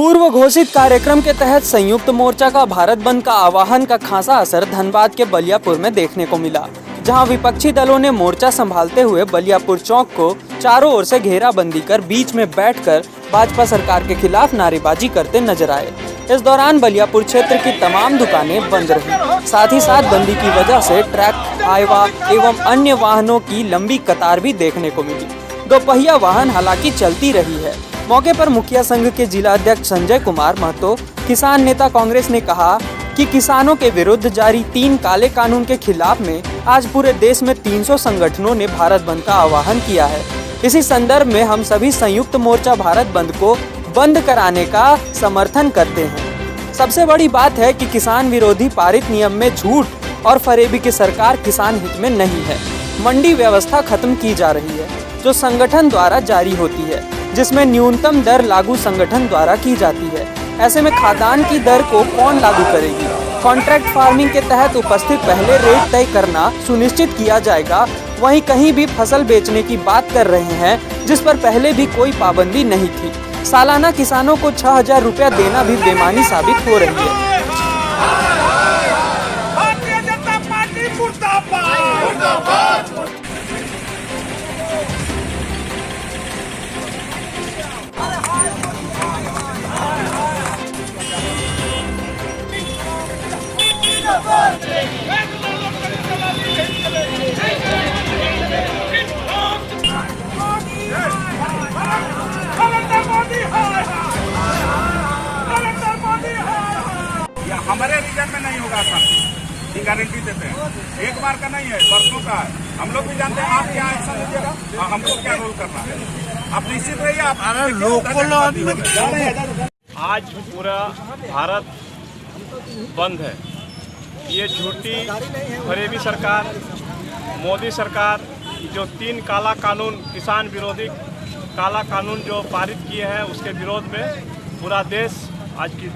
पूर्व घोषित कार्यक्रम के तहत संयुक्त मोर्चा का भारत बंद का आह्वान का खासा असर धनबाद के बलियापुर में देखने को मिला, जहां विपक्षी दलों ने मोर्चा संभालते हुए बलियापुर चौक को चारों ओर से घेराबंदी कर बीच में बैठकर भाजपा सरकार के खिलाफ नारेबाजी करते नजर आए। इस दौरान बलियापुर क्षेत्र की तमाम दुकानें बंद रही। साथ ही साथ बंदी की वजह से ट्रक, हाईवा एवं अन्य वाहनों की लंबी कतार भी देखने को मिली। दोपहिया वाहन हालांकि चलती रही है। मौके पर मुखिया संघ के जिला अध्यक्ष संजय कुमार महतो, किसान नेता कांग्रेस ने कहा कि किसानों के विरुद्ध जारी 3 काले कानून के खिलाफ में आज पूरे देश में 300 संगठनों ने भारत बंद का आह्वान किया है। इसी संदर्भ में हम सभी संयुक्त मोर्चा भारत बंद को बंद कराने का समर्थन करते हैं। सबसे बड़ी बात है कि किसान विरोधी पारित नियम में झूठ और फरेबी की सरकार किसान हित में नहीं है। मंडी व्यवस्था खत्म की जा रही है जो संगठन द्वारा जारी होती है, जिसमें न्यूनतम दर लागू संगठन द्वारा की जाती है। ऐसे में खाद्यान्न की दर को कौन लागू करेगी? कॉन्ट्रैक्ट फार्मिंग के तहत उपस्थित पहले रेट तय करना सुनिश्चित किया जाएगा। वहीं कहीं भी फसल बेचने की बात कर रहे हैं जिस पर पहले भी कोई पाबंदी नहीं थी। सालाना किसानों को 6,000 रुपया देना भी बेमानी साबित हो रही है। हमारे रीजन में नहीं होगा सर, ये गारंटी देते हैं। एक बार का नहीं है, बरसों का है। हम लोग भी जानते हैं आप क्या एक्शन लीजिएगा और हम लोग क्या रोल करना है। आप निश्चित रहिए। आप आज पूरा भारत बंद है। ये झूठी फरेबी सरकार, मोदी सरकार जो 3 काला कानून, किसान विरोधी काला कानून जो पारित किए हैं, उसके विरोध में पूरा देश आज की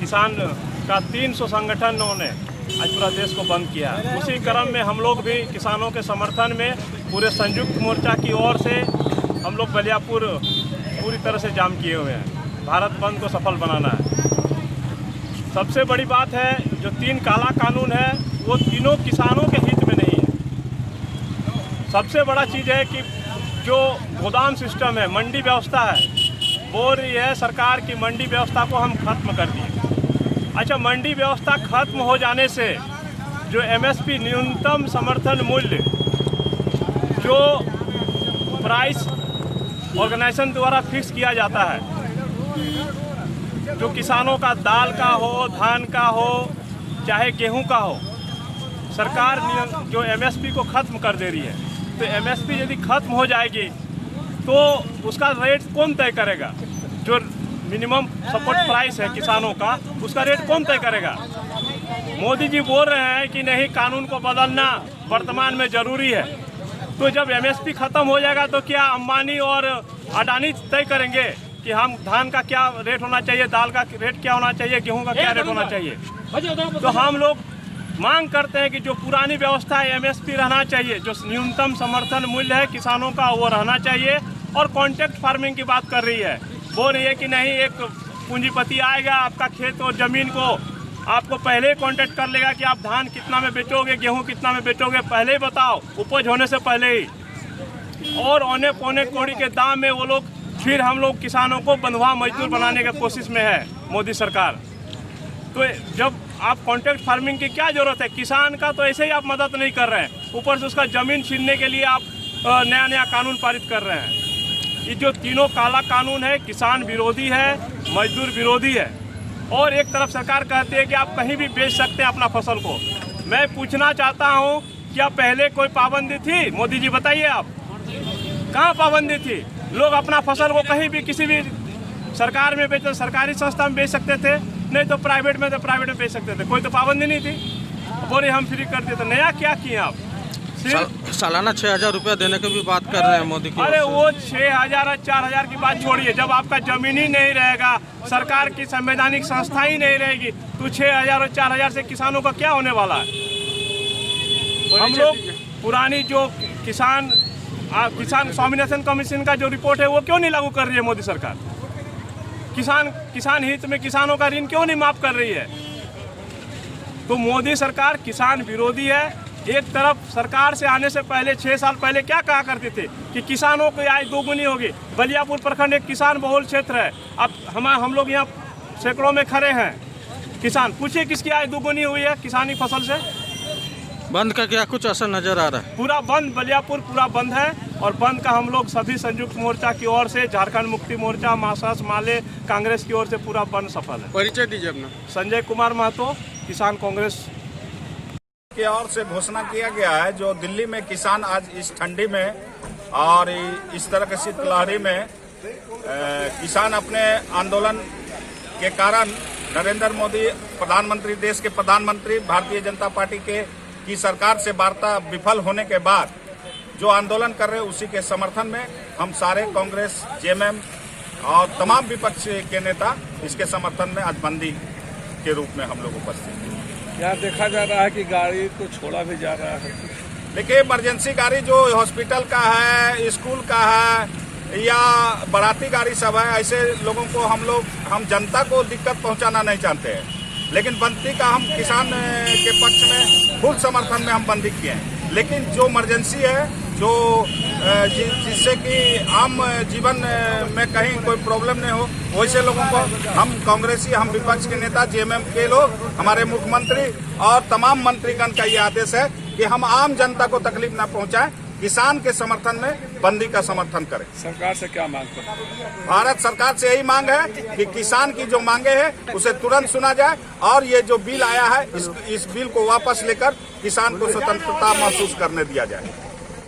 किसान का 300 संगठनों ने आज पूरा देश को बंद किया है। उसी क्रम में हम लोग भी किसानों के समर्थन में पूरे संयुक्त मोर्चा की ओर से हम लोग बलियापुर पूरी तरह से जाम किए हुए हैं। भारत बंद को सफल बनाना है। सबसे बड़ी बात है जो 3 काला कानून है वो तीनों किसानों के हित में नहीं है। सबसे बड़ा चीज़ है कि जो गोदाम सिस्टम है, मंडी व्यवस्था है, बोल रही है सरकार की मंडी व्यवस्था को हम खत्म कर दिए। अच्छा, मंडी व्यवस्था खत्म हो जाने से जो एमएसपी न्यूनतम समर्थन मूल्य जो प्राइस ऑर्गेनाइजेशन द्वारा फिक्स किया जाता है, जो किसानों का दाल का हो, धान का हो, चाहे गेहूं का हो, सरकार जो एमएसपी को खत्म कर दे रही है। तो एमएसपी यदि खत्म हो जाएगी तो उसका रेट कौन तय करेगा? जो मिनिमम सपोर्ट प्राइस है किसानों का, उसका रेट कौन तय करेगा? मोदी जी बोल रहे हैं कि नहीं, कानून को बदलना वर्तमान में ज़रूरी है। तो जब एमएसपी ख़त्म हो जाएगा तो क्या अंबानी और अडानी तय करेंगे कि हम धान का क्या रेट होना चाहिए, दाल का रेट क्या होना चाहिए, गेहूं का क्या रेट होना चाहिए? तो हम लोग मांग करते हैं कि जो पुरानी व्यवस्था है एमएसपी रहना चाहिए, जो न्यूनतम समर्थन मूल्य है किसानों का वो रहना चाहिए। और कॉन्ट्रैक्ट फार्मिंग की बात कर रही है, बोल रही है कि नहीं, एक पूंजीपति आएगा आपका खेत और ज़मीन को आपको पहले ही कॉन्ट्रैक्ट कर लेगा कि आप धान कितना में बेचोगे, गेहूं कितना में बेचोगे, पहले ही बताओ, उपज होने से पहले ही। और औने पौने कौड़ी के दाम में वो लोग फिर हम लोग किसानों को बंधुआ मजदूर बनाने की कोशिश में है मोदी सरकार। तो जब आप कॉन्ट्रैक्ट फार्मिंग की क्या ज़रूरत है? किसान का तो ऐसे ही आप मदद नहीं कर रहे हैं, ऊपर से उसका ज़मीन छीनने के लिए आप नया नया कानून पारित कर रहे हैं। ये जो तीनों काला कानून है, किसान विरोधी है, मजदूर विरोधी है। और एक तरफ सरकार कहती है कि आप कहीं भी बेच सकते हैं अपना फसल को। मैं पूछना चाहता हूँ, क्या पहले कोई पाबंदी थी? मोदी जी बताइए, आप कहाँ पाबंदी थी? लोग अपना फसल को कहीं भी किसी भी सरकार में बेच, सरकारी संस्था में बेच सकते थे, नहीं तो प्राइवेट में बेच सकते थे। कोई तो पाबंदी नहीं थी। बोले हम फ्री कर देते। नया क्या किए आप? सालाना 6,000 रुपया देने की भी बात कर रहे हैं मोदी की। अरे वो 6,000 और 4,000 की बात छोड़िए। जब आपका जमीन ही नहीं रहेगा, सरकार की संवैधानिक संस्था ही नहीं रहेगी, तो 6,000 और 4,000 से किसानों का क्या होने वाला है? हम लोग पुरानी जो किसान स्वामीनाथन कमीशन का जो रिपोर्ट है वो क्यों नहीं लागू कर रही है मोदी सरकार? किसान हित में किसानों का ऋण क्यों नहीं माफ कर रही है? तो मोदी सरकार किसान विरोधी है। एक तरफ सरकार से आने से पहले 6 साल पहले क्या कहा करते थे कि किसानों की आय दोगुनी होगी। बलियापुर प्रखंड एक किसान बहुल क्षेत्र है। अब हम लोग यहाँ सैकड़ों में खड़े हैं किसान, पूछिए किसकी आय दोगुनी हुई है किसानी फसल से? बंद का क्या कुछ असर नजर आ रहा है? पूरा बंद, बलियापुर पूरा बंद है। और बंद का हम लोग सभी संयुक्त मोर्चा की ओर से, झारखंड मुक्ति मोर्चा, मार्क्सवादी माले, कांग्रेस की ओर से पूरा बंद सफल है। परिचय दीजिए अपना। संजय कुमार महतो, किसान कांग्रेस की ओर से घोषणा किया गया है। जो दिल्ली में किसान आज इस ठंडी में और इस तरह के शीतलहरी में किसान अपने आंदोलन के कारण नरेंद्र मोदी प्रधानमंत्री, देश के प्रधानमंत्री, भारतीय जनता पार्टी की सरकार से वार्ता विफल होने के बाद जो आंदोलन कर रहे हैं उसी के समर्थन में हम सारे कांग्रेस, जेएमएम और तमाम विपक्ष के नेता इसके समर्थन में आज बंदी के रूप में हम लोग उपस्थित हैं। क्या देखा जा रहा है कि गाड़ी को छोड़ा भी जा रहा है? देखिए, इमरजेंसी गाड़ी जो हॉस्पिटल का है, स्कूल का है या बाराती गाड़ी सब है, ऐसे लोगों को हम जनता को दिक्कत पहुंचाना नहीं चाहते हैं। लेकिन बंदी का हम किसान के पक्ष में फुल समर्थन में हम बंदी किए हैं। लेकिन जो इमरजेंसी है, जो जिससे कि आम जीवन में कहीं कोई प्रॉब्लम नहीं हो, वैसे लोगों को हम कांग्रेसी, हम विपक्ष के नेता, जेएमएम के लोग, हमारे मुख्यमंत्री और तमाम मंत्रीगण का ये आदेश है कि हम आम जनता को तकलीफ न पहुंचाएं, किसान के समर्थन में बंदी का समर्थन करें। सरकार से क्या मांग करते हैं? भारत सरकार से यही मांग है कि किसान की जो मांगे हैं उसे तुरंत सुना जाए और ये जो बिल आया है इस बिल को वापस लेकर किसान को स्वतंत्रता महसूस करने दिया जाए।